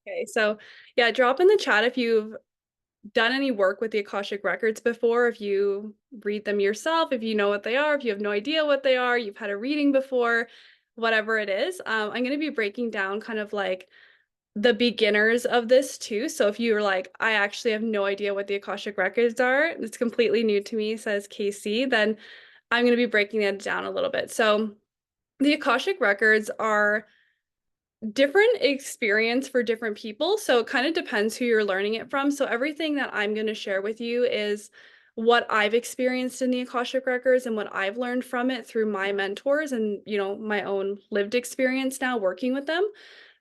Okay, so yeah, drop in the chat if you've done any work with the Akashic Records before, if you read them yourself, if you know what they are, if you have no idea what they are, you've had a reading before, whatever it is. I'm going to be breaking down kind of like the beginners of this too. So if you're like, I actually have no idea what the Akashic Records are, it's completely new to me, says KC, then I'm going to be breaking it down a little bit. So the Akashic Records are different experience for different people. So it kind of depends who you're learning it from. So everything that I'm going to share with you is what I've experienced in the Akashic Records and what I've learned from it through my mentors and, my own lived experience now working with them.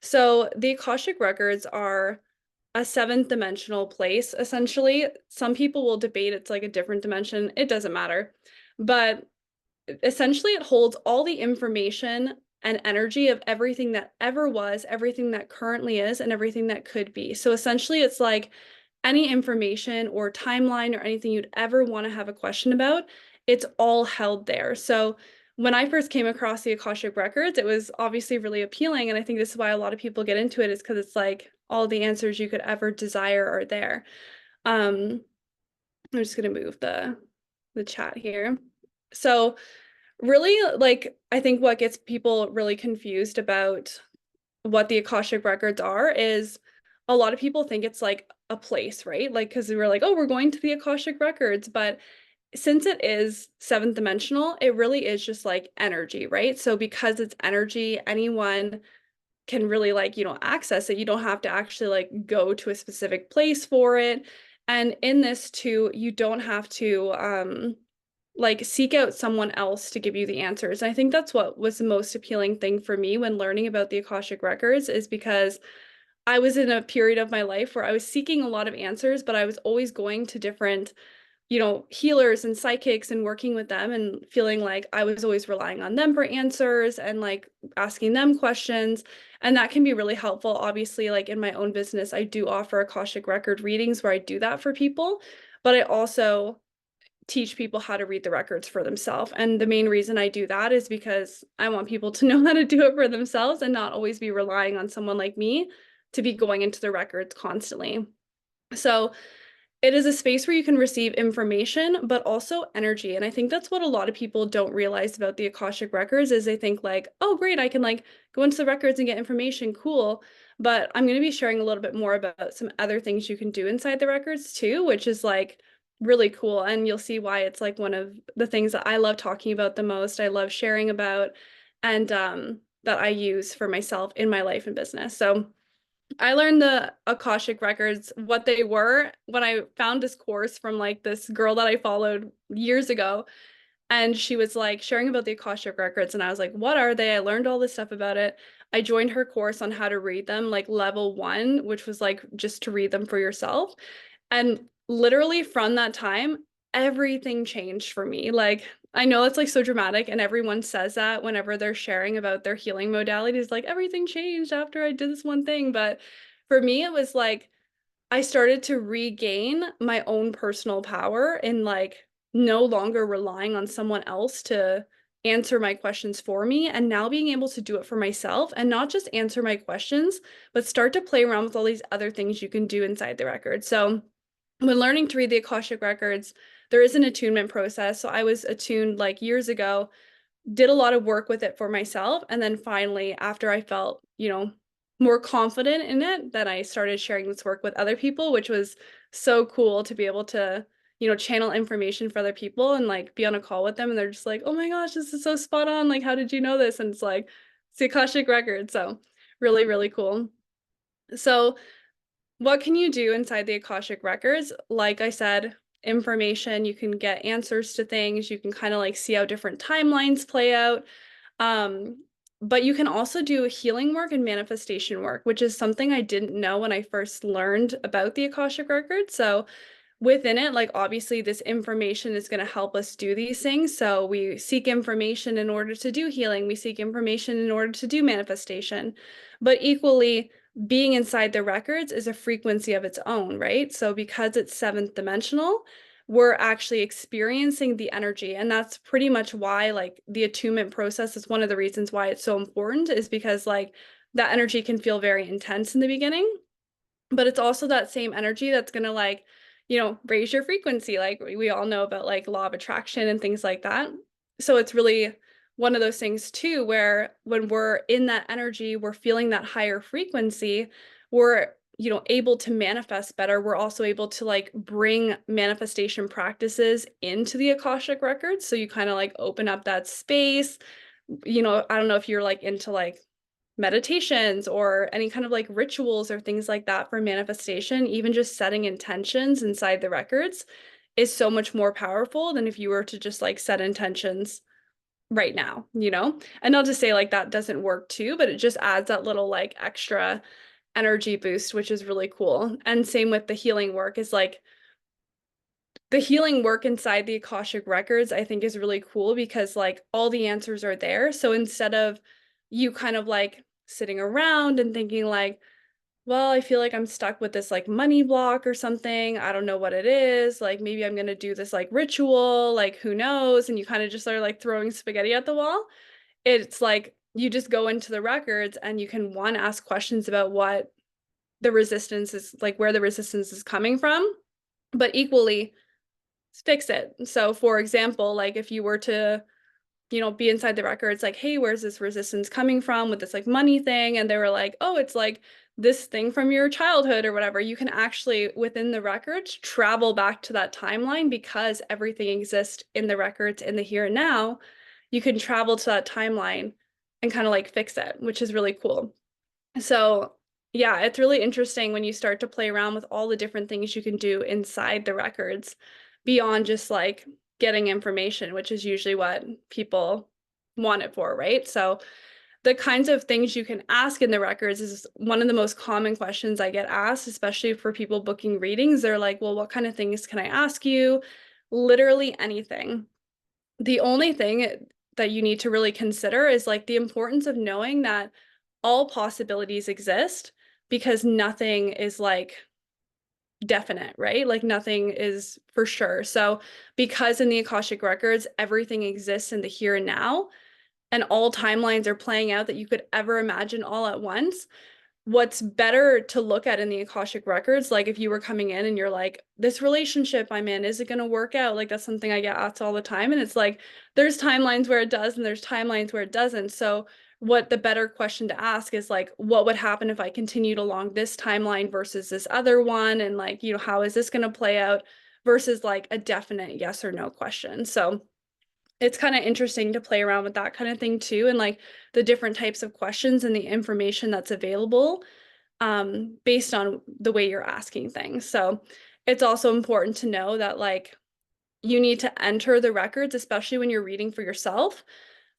So the Akashic Records are a seventh dimensional place, essentially. Some people will debate it's like a different dimension. It doesn't matter. But essentially it holds all the information and energy of everything that ever was, everything that currently is, and everything that could be. So essentially it's like any information or timeline or anything you'd ever want to have a question about, it's all held there. So when I first came across the Akashic Records, it was obviously really appealing. And I think this is why a lot of people get into it, is because it's like all the answers you could ever desire are there. I'm just gonna move the chat here. So really, like, I think what gets people really confused about what the Akashic Records are is a lot of people think it's like a place, right? Like, because we were like, oh, we're going to the Akashic Records. But since it is seventh dimensional, it really is just like energy, right? So because it's energy, anyone can really like, access it. You don't have to actually like go to a specific place for it. And in this too, you don't have to like seek out someone else to give you the answers. And I think that's what was the most appealing thing for me when learning about the Akashic Records, is because I was in a period of my life where I was seeking a lot of answers, but I was always going to different, healers and psychics and working with them and feeling like I was always relying on them for answers and like asking them questions. And that can be really helpful. Obviously, like in my own business, I do offer Akashic Record readings where I do that for people, but I also teach people how to read the records for themselves. And the main reason I do that is because I want people to know how to do it for themselves and not always be relying on someone like me to be going into the records constantly. So it is a space where you can receive information, but also energy. And I think that's what a lot of people don't realize about the Akashic Records, is they think like, oh, great, I can like go into the records and get information, cool. But I'm going to be sharing a little bit more about some other things you can do inside the records too, which is like really cool. And you'll see why it's like one of the things that I love talking about the most. I love sharing about, and that I use for myself in my life and business. So I learned the Akashic Records, what they were, when I found this course from like this girl that I followed years ago. And she was like sharing about the Akashic Records. And I was like, what are they? I learned all this stuff about it. I joined her course on how to read them, like level 1, which was like just to read them for yourself. And literally from that time, everything changed for me. Like, I know it's like so dramatic, and everyone says that whenever they're sharing about their healing modalities, like everything changed after I did this one thing. But for me, it was like I started to regain my own personal power and like no longer relying on someone else to answer my questions for me, and now being able to do it for myself and not just answer my questions, but start to play around with all these other things you can do inside the record. So when learning to read the Akashic Records, there is an attunement process. So I was attuned like years ago, did a lot of work with it for myself. And then finally, after I felt, more confident in it, then I started sharing this work with other people, which was so cool to be able to, channel information for other people and like be on a call with them. And they're just like, oh my gosh, this is so spot on. Like, how did you know this? And it's like, it's the Akashic Record. So really, really cool. So what can you do inside the Akashic Records? Like I said, information, you can get answers to things, you can kind of like see how different timelines play out. Um, but you can also do healing work and manifestation work, which is something I didn't know when I first learned about the Akashic Records. So within it, like obviously this information is going to help us do these things. So we seek information in order to do healing, we seek information in order to do manifestation. But equally, being inside the records is a frequency of its own, right? So because it's seventh dimensional, we're actually experiencing the energy. And that's pretty much why like the attunement process is one of the reasons why it's so important, is because like that energy can feel very intense in the beginning. but it's also that same energy that's gonna like, raise your frequency. Like we all know about like law of attraction and things like that. So it's really one of those things too, where when we're in that energy, we're feeling that higher frequency, we're, able to manifest better. We're also able to like bring manifestation practices into the Akashic records. So you kind of like open up that space. I don't know if you're like into like meditations or any kind of like rituals or things like that for manifestation, even just setting intentions inside the records is so much more powerful than if you were to just like set intentions right now, And not to say like that doesn't work too, but it just adds that little like extra energy boost, which is really cool. And same with the healing work is like the healing work inside the Akashic records, I think is really cool because like all the answers are there. So instead of you kind of like sitting around and thinking like, well, I feel like I'm stuck with this like money block or something. I don't know what it is. Like maybe I'm going to do this like ritual, like who knows? And you kind of just are like throwing spaghetti at the wall. It's like you just go into the records and you can one ask questions about what the resistance is like, where the resistance is coming from, but equally fix it. So for example, like if you were to, be inside the records, like, hey, where's this resistance coming from with this like money thing? And they were like, oh, it's like this thing from your childhood or whatever. You can actually, within the records, travel back to that timeline because everything exists in the records in the here and now. You can travel to that timeline and kind of like fix it, which is really cool. So yeah, it's really interesting when you start to play around with all the different things you can do inside the records beyond just like getting information, which is usually what people want it for, right? So the kinds of things you can ask in the records is one of the most common questions I get asked, especially for people booking readings. They're like, well, what kind of things can I ask you? Literally anything. The only thing that you need to really consider is like the importance of knowing that all possibilities exist because nothing is like definite, right? Like nothing is for sure. So because in the Akashic records, everything exists in the here and now, and all timelines are playing out that you could ever imagine all at once, what's better to look at in the Akashic records, like if you were coming in and you're like, this relationship I'm in, is it going to work out? Like that's something I get asked all the time. And it's like, there's timelines where it does and there's timelines where it doesn't. So what the better question to ask is like, what would happen if I continued along this timeline versus this other one? And like, how is this going to play out versus like a definite yes or no question. So it's kind of interesting to play around with that kind of thing too, and like the different types of questions and the information that's available based on the way you're asking things. So it's also important to know that like you need to enter the records, especially when you're reading for yourself,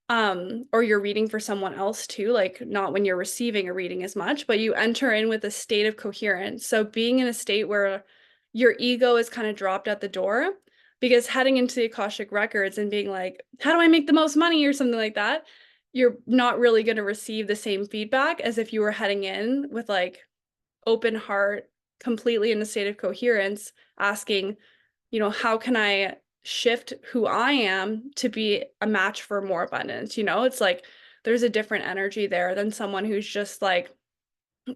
or you're reading for someone else too, like not when you're receiving a reading as much, but you enter in with a state of coherence. So being in a state where your ego is kind of dropped at the door, because heading into the Akashic records and being like, how do I make the most money or something like that, you're not really going to receive the same feedback as if you were heading in with like open heart, completely in a state of coherence, asking, how can I shift who I am to be a match for more abundance? It's like there's a different energy there than someone who's just like,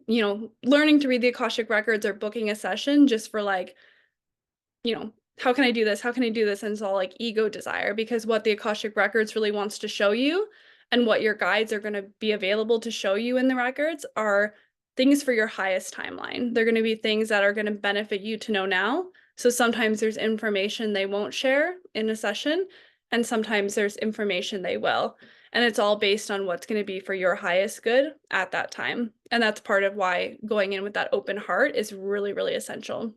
learning to read the Akashic records or booking a session just for like, how can I do this? How can I do this? And it's all like ego desire, because what the Akashic records really wants to show you and what your guides are going to be available to show you in the records are things for your highest timeline. They're going to be things that are going to benefit you to know now. So sometimes there's information they won't share in a session, and sometimes there's information they will. And it's all based on what's going to be for your highest good at that time. And that's part of why going in with that open heart is really, really essential.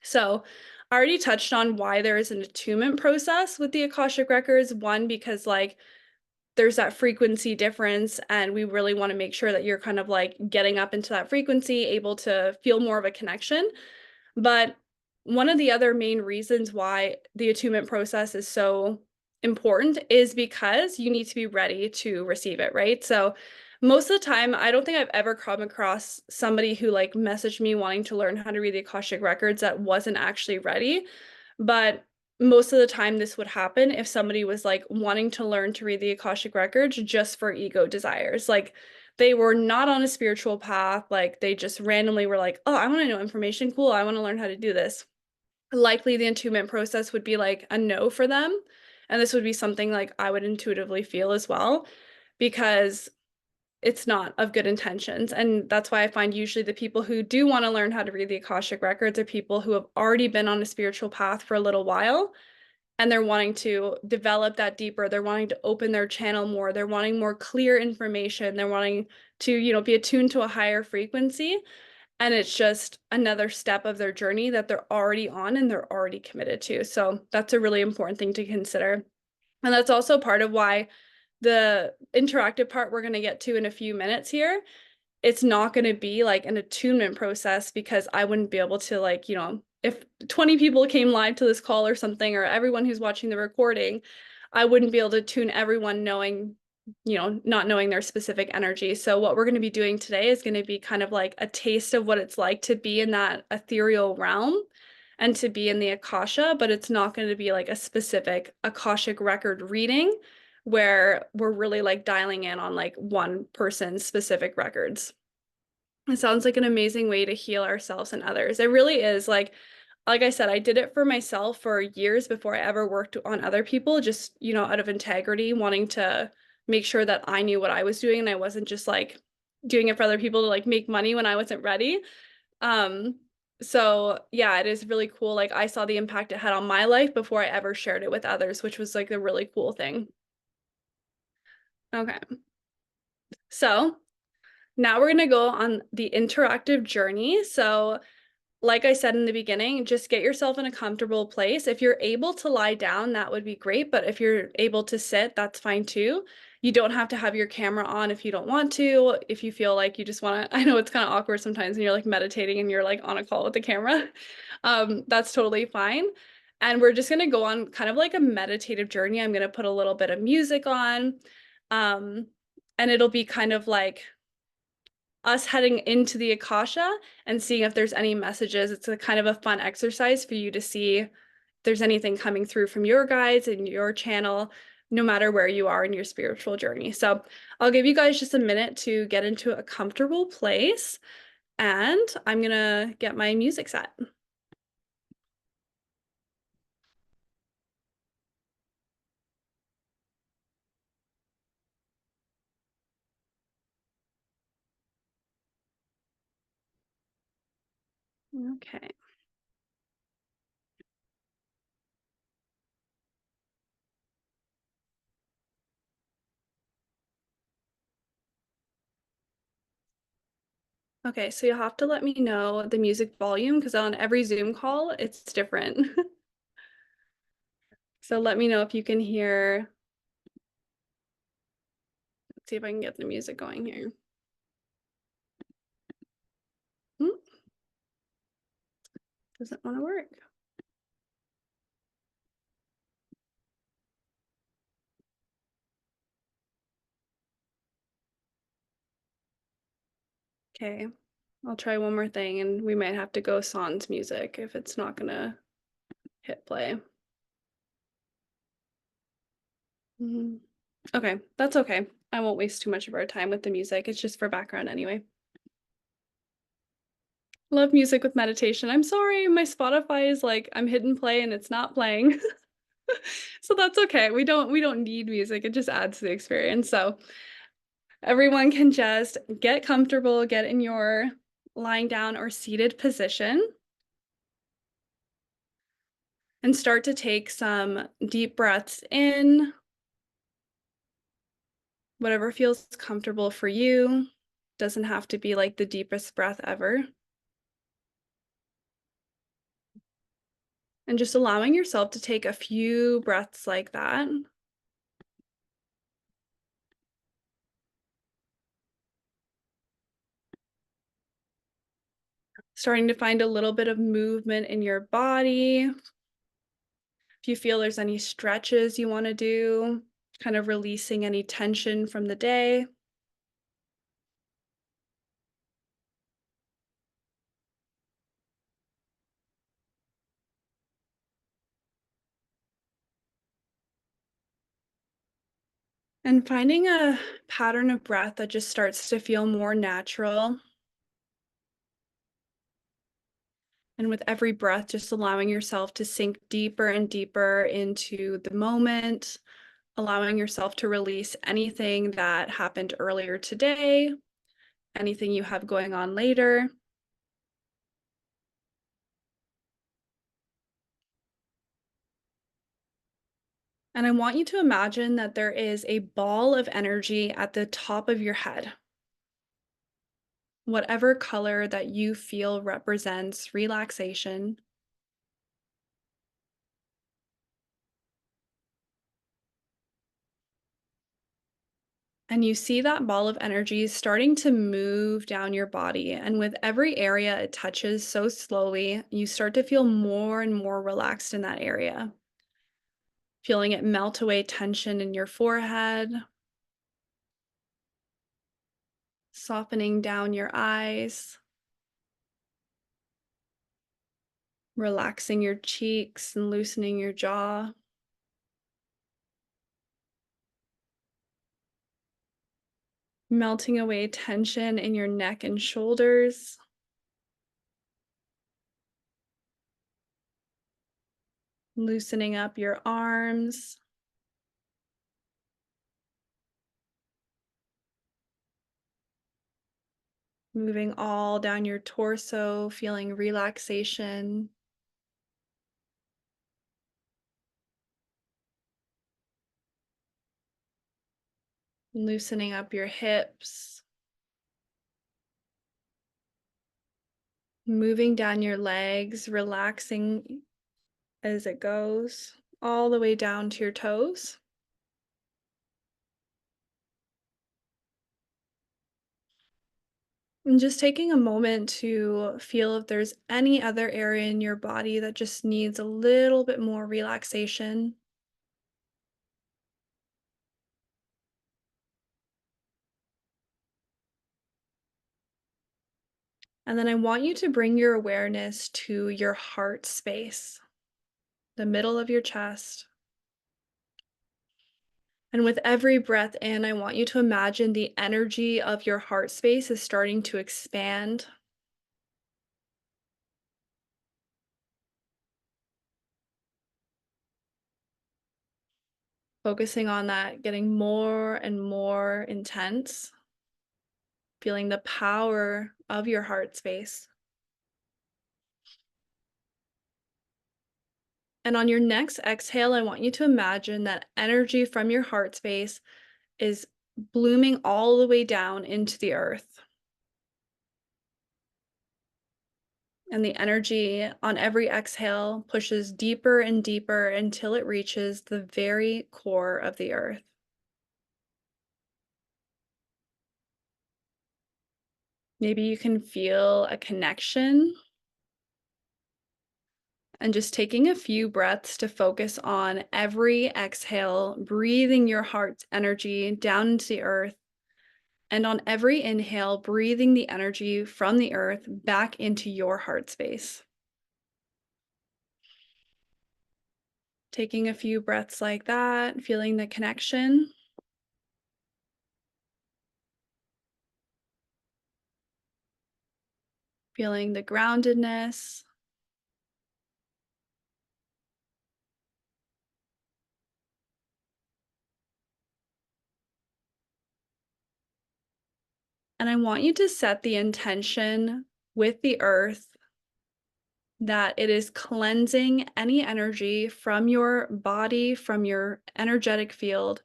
So I already touched on why there is an attunement process with the Akashic records. One, because like there's that frequency difference, and we really want to make sure that you're kind of like getting up into that frequency, able to feel more of a connection. But one of the other main reasons why the attunement process is so important is because you need to be ready to receive it, right? So most of the time, I don't think I've ever come across somebody who like messaged me wanting to learn how to read the Akashic records that wasn't actually ready. But most of the time this would happen if somebody was like wanting to learn to read the Akashic records just for ego desires. Like they were not on a spiritual path, like they just randomly were like, oh, I want to know information, cool, I want to learn how to do this, likely the attunement process would be like a no for them. And this would be something like I would intuitively feel as well, because it's not of good intentions. And that's why I find usually the people who do want to learn how to read the Akashic Records are people who have already been on a spiritual path for a little while, and they're wanting to develop that deeper. They're wanting to open their channel more. They're wanting more clear information. They're wanting to, be attuned to a higher frequency. And it's just another step of their journey that they're already on and they're already committed to. So that's a really important thing to consider. And that's also part of why the interactive part we're going to get to in a few minutes here, it's not going to be like an attunement process, because I wouldn't be able to, like, if 20 people came live to this call or something, or everyone who's watching the recording, I wouldn't be able to tune everyone knowing, not knowing their specific energy. So what we're going to be doing today is going to be kind of like a taste of what it's like to be in that ethereal realm and to be in the Akasha, but it's not going to be like a specific Akashic record reading where we're really like dialing in on like one person's specific records. It sounds like an amazing way to heal ourselves and others. It really is. Like I said, I did it for myself for years before I ever worked on other people, just, out of integrity, wanting to make sure that I knew what I was doing and I wasn't just like doing it for other people to like make money when I wasn't ready. Um, so yeah, it is really cool. Like I saw the impact it had on my life before I ever shared it with others, which was like a really cool thing. Okay. So now we're going to go on the interactive journey. So like I said in the beginning, just get yourself in a comfortable place. If you're able to lie down, that would be great. But if you're able to sit, that's fine too. You don't have to have your camera on if you don't want to. If you feel like you just want to, I know it's kind of awkward sometimes when you're like meditating and you're like on a call with the camera. That's totally fine. And we're just going to go on kind of like a meditative journey. I'm going to put a little bit of music on. Um, and it'll be kind of like us heading into the Akasha and seeing if there's any messages. It's a kind of a fun exercise for you to see if there's anything coming through from your guides and your channel, no matter where you are in your spiritual journey. So I'll give you guys just a minute to get into a comfortable place, and I'm gonna get my music set. Okay. Okay, so you'll have to let me know the music volume, because on every Zoom call, it's different. So let me know if you can hear. Let's see if I can get the music going here. Hmm, doesn't want to work. Okay, I'll try one more thing, and we might have to go sans music if it's not gonna hit play. Okay, that's okay. I won't waste too much of our time with the music. It's just for background anyway. Love music with meditation. I'm sorry, my Spotify is like, I'm hidden play and it's not playing. So that's okay. We don't need music. It just adds to the experience. So everyone can just get comfortable, get in your lying down or seated position, and start to take some deep breaths in, whatever feels comfortable for you. Doesn't have to be like the deepest breath ever. And just allowing yourself to take a few breaths like that. Starting to find a little bit of movement in your body. If you feel there's any stretches you want to do, kind of releasing any tension from the day. And finding a pattern of breath that just starts to feel more natural. And with every breath, just allowing yourself to sink deeper and deeper into the moment, allowing yourself to release anything that happened earlier today, anything you have going on later. And I want you to imagine that there is a ball of energy at the top of your head. Whatever color that you feel represents relaxation. And you see that ball of energy starting to move down your body. And with every area it touches so slowly, you start to feel more and more relaxed in that area. Feeling it melt away tension in your forehead, softening down your eyes, relaxing your cheeks and loosening your jaw. Melting away tension in your neck and shoulders, loosening up your arms, moving all down your torso, feeling relaxation, loosening up your hips, moving down your legs, relaxing as it goes, all the way down to your toes. And just taking a moment to feel if there's any other area in your body that just needs a little bit more relaxation. And then I want you to bring your awareness to your heart space, the middle of your chest. And with every breath in, I want you to imagine the energy of your heart space is starting to expand. Focusing on that, getting more and more intense, feeling the power of your heart space. And on your next exhale, I want you to imagine that energy from your heart space is blooming all the way down into the earth. And the energy on every exhale pushes deeper and deeper until it reaches the very core of the earth. Maybe you can feel a connection, and just taking a few breaths to focus on every exhale, breathing your heart's energy down into the earth. And on every inhale, breathing the energy from the earth back into your heart space. Taking a few breaths like that, feeling the connection. Feeling the groundedness. And I want you to set the intention with the earth that it is cleansing any energy from your body, from your energetic field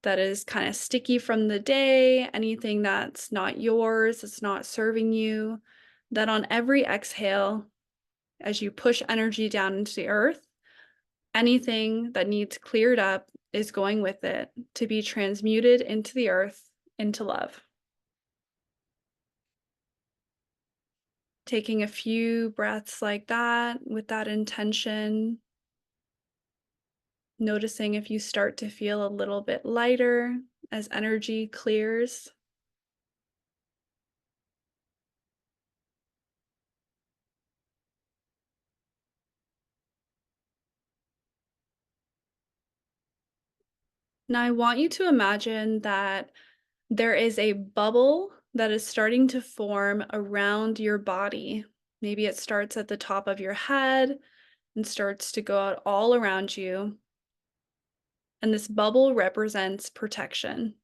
that is kind of sticky from the day, anything that's not yours, it's not serving you. That on every exhale, as you push energy down into the earth, anything that needs cleared up is going with it to be transmuted into the earth, into love. Taking a few breaths like that with that intention, noticing if you start to feel a little bit lighter as energy clears. Now, I want you to imagine that there is a bubble that is starting to form around your body. Maybe it starts at the top of your head and starts to go out all around you. And this bubble represents protection.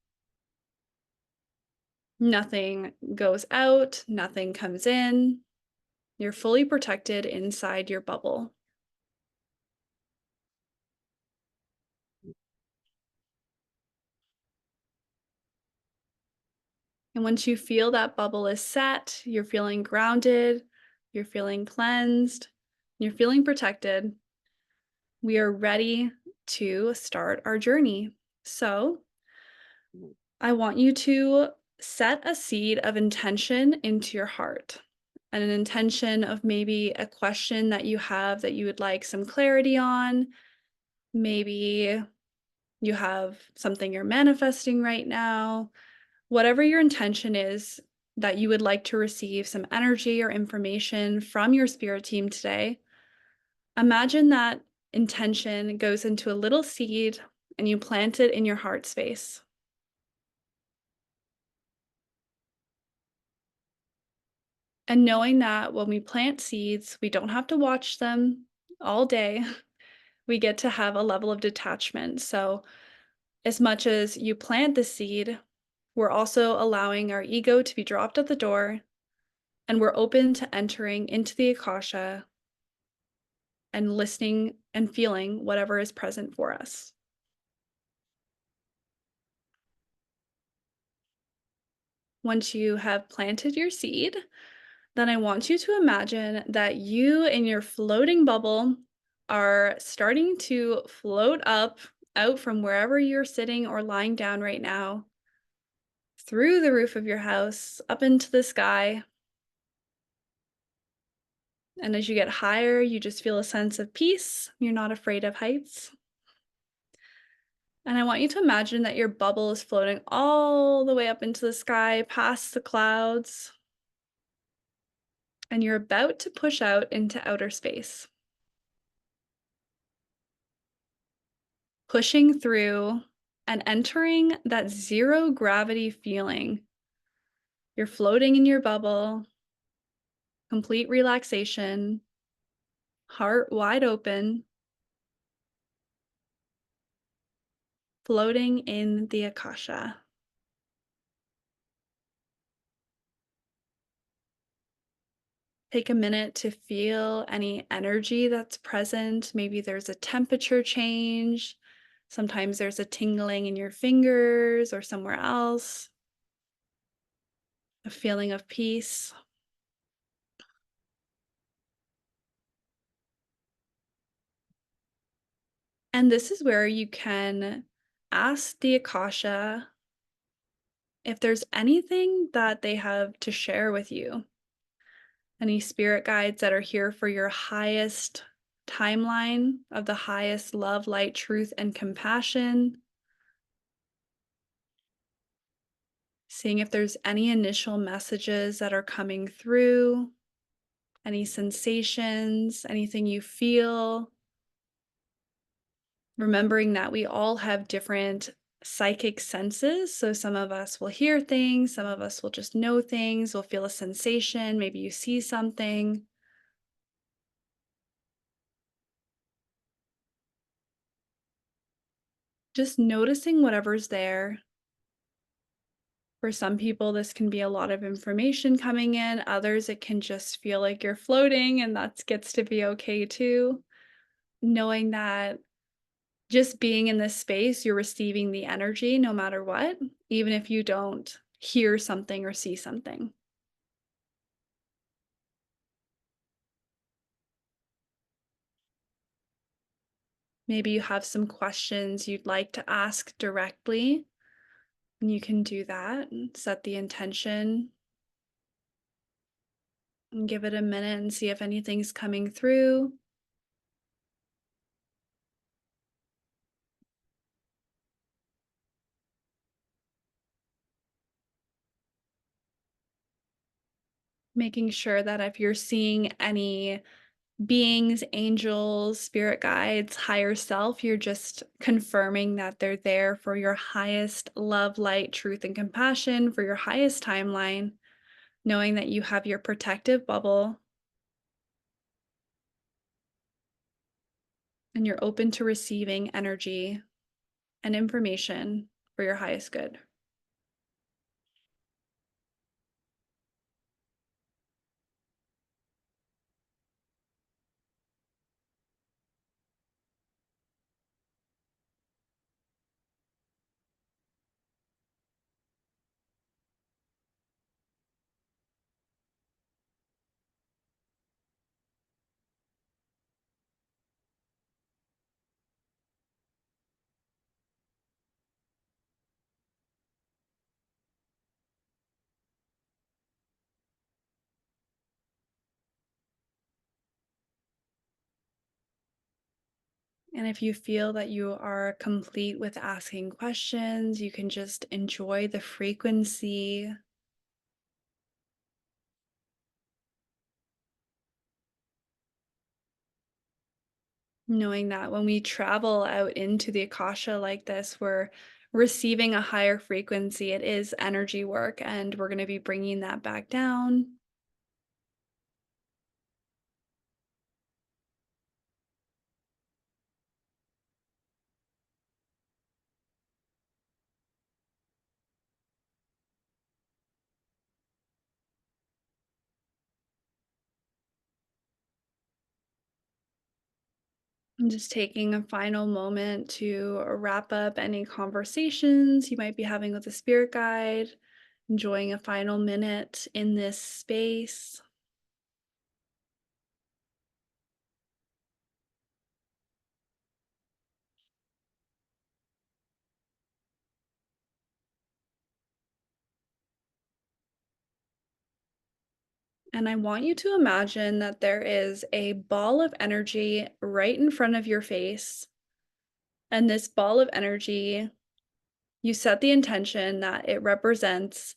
Nothing goes out, nothing comes in. You're fully protected inside your bubble. And once you feel that bubble is set, you're feeling grounded, you're feeling cleansed, you're feeling protected, we are ready to start our journey. So, I want you to set a seed of intention into your heart, and an intention of maybe a question that you have that you would like some clarity on. Maybe you have something you're manifesting right now. Whatever your intention is that you would like to receive some energy or information from your spirit team today, imagine that intention goes into a little seed and you plant it in your heart space. And knowing that when we plant seeds, we don't have to watch them all day. We get to have a level of detachment. So, as much as you plant the seed, we're also allowing our ego to be dropped at the door, and we're open to entering into the Akasha and listening and feeling whatever is present for us. Once you have planted your seed, then I want you to imagine that you in your floating bubble are starting to float up out from wherever you're sitting or lying down right now, through the roof of your house, up into the sky. And as you get higher, you just feel a sense of peace. You're not afraid of heights. And I want you to imagine that your bubble is floating all the way up into the sky, past the clouds, and you're about to push out into outer space, pushing through and entering that zero gravity feeling. You're floating in your bubble, complete relaxation, heart wide open, floating in the Akasha. Take a minute to feel any energy that's present. Maybe there's a temperature change. Sometimes there's a tingling in your fingers or somewhere else, a feeling of peace. And this is where you can ask the Akasha if there's anything that they have to share with you, any spirit guides that are here for your highest timeline of the highest love, light, truth, and compassion. Seeing if there's any initial messages that are coming through, any sensations, anything you feel. Remembering that we all have different psychic senses. So some of us will hear things, some of us will just know things, will feel a sensation, maybe you see something. Just noticing whatever's there. For some people, this can be a lot of information coming in. Others, it can just feel like you're floating, and that gets to be okay too. Knowing that just being in this space, you're receiving the energy no matter what, even if you don't hear something or see something. Maybe you have some questions you'd like to ask directly, and you can do that and set the intention and give it a minute and see if anything's coming through. Making sure that if you're seeing any beings, angels, spirit guides, higher self. You're just confirming that they're there for your highest love, light, truth, and compassion, for your highest timeline, knowing that you have your protective bubble and you're open to receiving energy and information for your highest good. And if you feel that you are complete with asking questions, you can just enjoy the frequency, knowing that when we travel out into the Akasha like this, we're receiving a higher frequency. It is energy work, and we're going to be bringing that back down. And just taking a final moment to wrap up any conversations you might be having with a spirit guide, enjoying a final minute in this space. And I want you to imagine that there is a ball of energy right in front of your face. And this ball of energy, you set the intention that it represents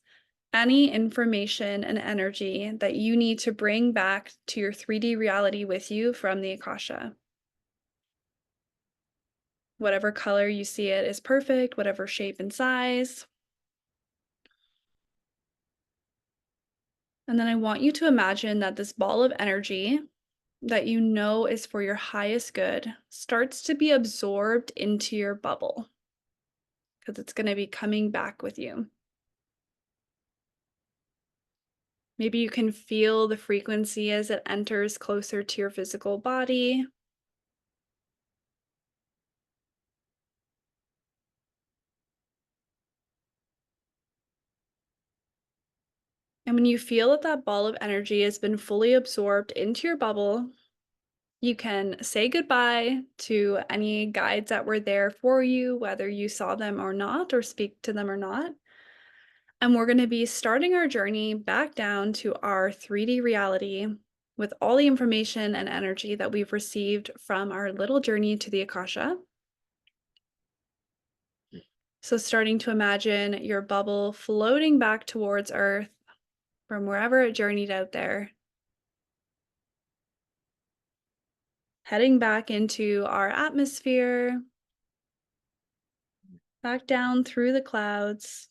any information and energy that you need to bring back to your 3D reality with you from the Akasha. Whatever color you see it is perfect, whatever shape and size. And then I want you to imagine that this ball of energy that you know is for your highest good starts to be absorbed into your bubble because it's going to be coming back with you. Maybe you can feel the frequency as it enters closer to your physical body. And when you feel that that ball of energy has been fully absorbed into your bubble, you can say goodbye to any guides that were there for you, whether you saw them or not, or speak to them or not. And we're going to be starting our journey back down to our 3D reality with all the information and energy that we've received from our little journey to the Akasha. So, starting to imagine your bubble floating back towards Earth from wherever it journeyed out there, heading back into our atmosphere, back down through the clouds,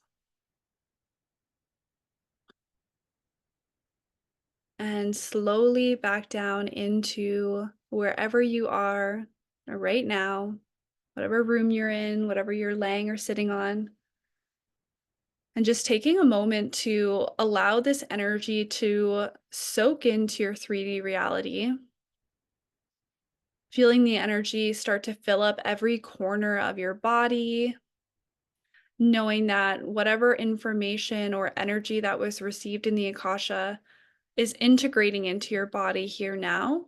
and slowly back down into wherever you are right now, whatever room you're in, whatever you're laying or sitting on. And just taking a moment to allow this energy to soak into your 3D reality, feeling the energy start to fill up every corner of your body, knowing that whatever information or energy that was received in the Akasha is integrating into your body here now.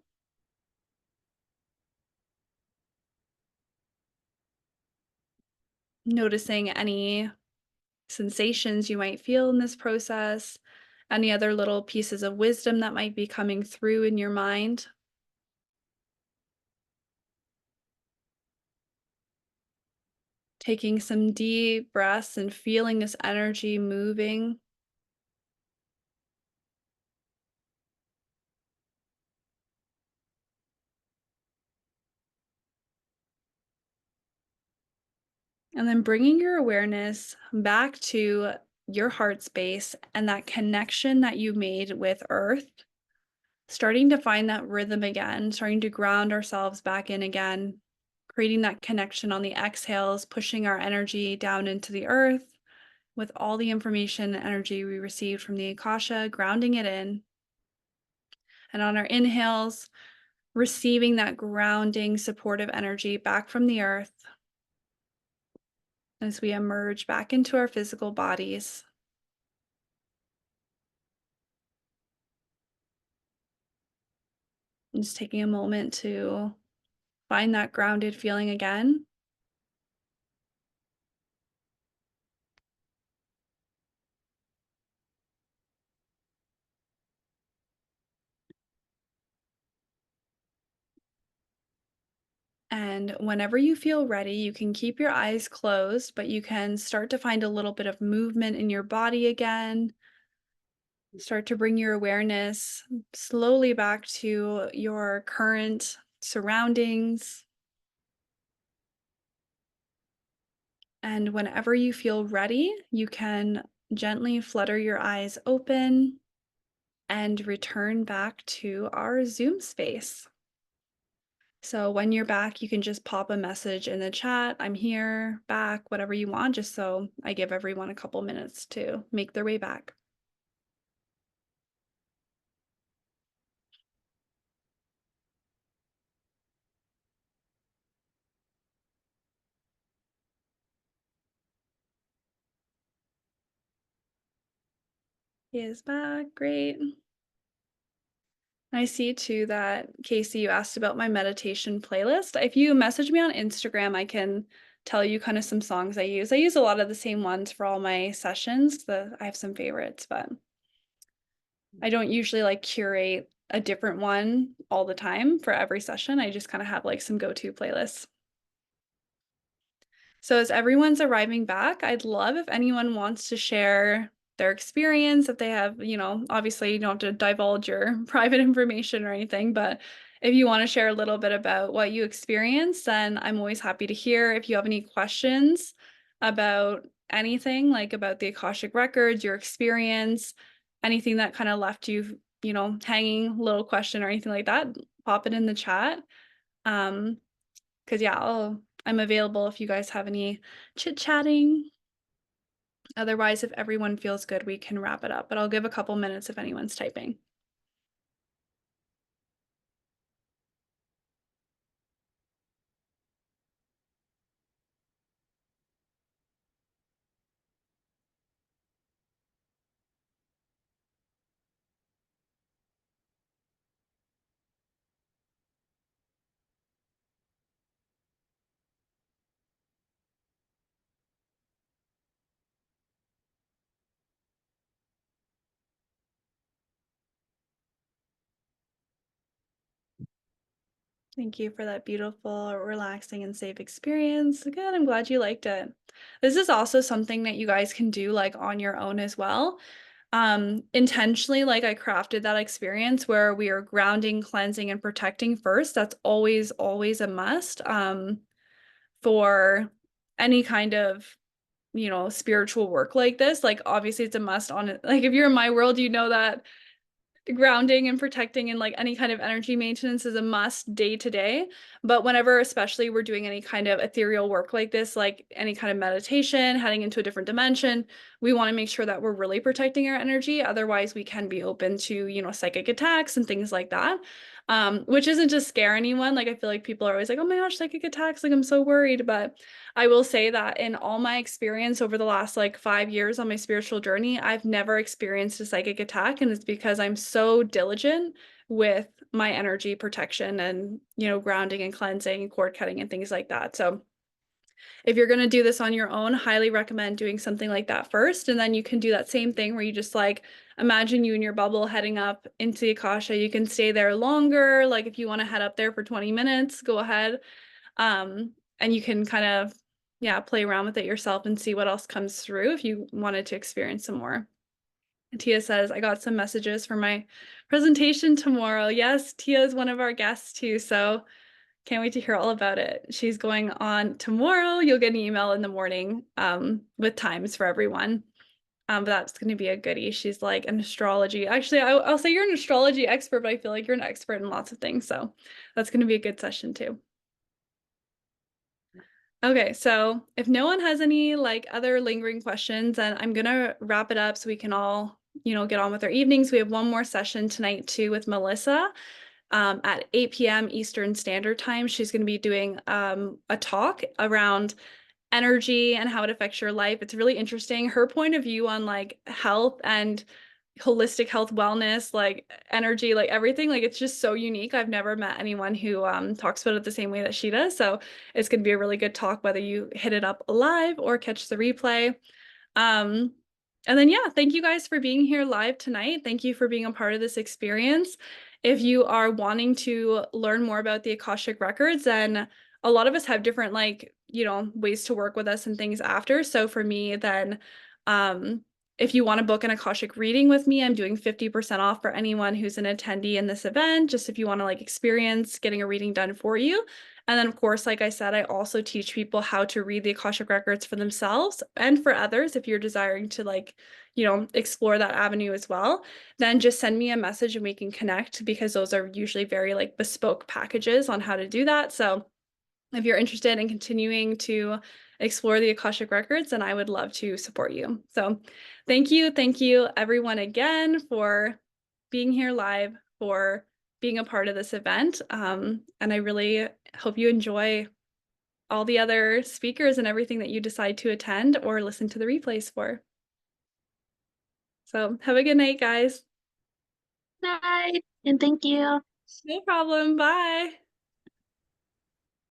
Noticing any sensations you might feel in this process, any other little pieces of wisdom that might be coming through in your mind. Taking some deep breaths and feeling this energy moving. And then bringing your awareness back to your heart space and that connection that you made with Earth, starting to find that rhythm again, starting to ground ourselves back in again, creating that connection on the exhales, pushing our energy down into the earth with all the information and energy we received from the Akasha, grounding it in. And on our inhales, receiving that grounding, supportive energy back from the earth as we emerge back into our physical bodies. And just taking a moment to find that grounded feeling again. And whenever you feel ready, you can keep your eyes closed, but you can start to find a little bit of movement in your body again. Start to bring your awareness slowly back to your current surroundings. And whenever you feel ready, you can gently flutter your eyes open and return back to our Zoom space. So when you're back, you can just pop a message in the chat. I'm here, back, whatever you want, just so I give everyone a couple minutes to make their way back. He is back. Great. I see too that Casey, you asked about my meditation playlist. If you message me on Instagram, I can tell you kind of some songs I use. I use a lot of the same ones for all my sessions. I have some favorites, but I don't usually like curate a different one all the time for every session. I just kind of have like some go-to playlists. So as everyone's arriving back, I'd love if anyone wants to share their experience, if they have, obviously you don't have to divulge your private information or anything, but if you want to share a little bit about what you experienced, then I'm always happy to hear. If you have any questions about anything, like about the Akashic Records, your experience, anything that kind of left you, hanging, little question or anything like that, pop it in the chat. Because yeah, I'm available if you guys have any chit-chatting. Otherwise, if everyone feels good, we can wrap it up, but I'll give a couple minutes if anyone's typing. Thank you for that beautiful, relaxing, and safe experience. Good, I'm glad you liked it. This is also something that you guys can do like on your own as well. Intentionally, like I crafted that experience where we are grounding, cleansing, and protecting first. That's always, always a must for any kind of spiritual work like this. Like obviously it's a must on it. Like if you're in my world, you know that grounding and protecting and like any kind of energy maintenance is a must day to day. But whenever, especially we're doing any kind of ethereal work like this, like any kind of meditation, heading into a different dimension, we want to make sure that we're really protecting our energy. Otherwise, we can be open to, psychic attacks and things like that. Which isn't to scare anyone. Like I feel like people are always like, oh my gosh, psychic attacks, like I'm so worried. But I will say that in all my experience over the last like 5 years on my spiritual journey, I've never experienced a psychic attack. And it's because I'm so diligent with my energy protection and, grounding and cleansing and cord cutting and things like that. So if you're going to do this on your own, highly recommend doing something like that first. And then you can do that same thing where you just like imagine you in your bubble heading up into the Akasha. You can stay there longer. Like if you want to head up there for 20 minutes, go ahead. And you can kind of, play around with it yourself and see what else comes through if you wanted to experience some more. Tia says, I got some messages for my presentation tomorrow. Yes, Tia is one of our guests too. So Can't wait to hear all about it. She's going on tomorrow. You'll get an email in the morning with times for everyone. But that's going to be a goodie. She's like an astrology. Actually, I'll say you're an astrology expert, but I feel like you're an expert in lots of things. So that's going to be a good session too. Okay, so if no one has any like other lingering questions, then I'm gonna wrap it up so we can all, get on with our evenings. We have one more session tonight too with Melissa at 8 p.m. Eastern Standard Time. She's going to be doing a talk around energy and how it affects your life. It's really interesting. Her point of view on like health and holistic health, wellness, like energy, like everything, like it's just so unique. I've never met anyone who talks about it the same way that she does. So it's going to be a really good talk, whether you hit it up live or catch the replay. Um, and then, yeah, thank you guys for being here live tonight. Thank you for being a part of this experience. If you are wanting to learn more about the Akashic Records, then a lot of us have different, like, ways to work with us and things after. So for me, then, if you want to book an Akashic reading with me, I'm doing 50% off for anyone who's an attendee in this event, just if you want to like experience getting a reading done for you. And then, of course, like I said, I also teach people how to read the Akashic Records for themselves and for others if you're desiring to like, explore that avenue as well. Then just send me a message and we can connect, because those are usually very like bespoke packages on how to do that. So if you're interested in continuing to explore the Akashic Records, then I would love to support you. So thank you everyone again for being here live, for being a part of this event. And I really hope you enjoy all the other speakers and everything that you decide to attend or listen to the replays for. So have a good night, guys. Night, and thank you. No problem. Bye.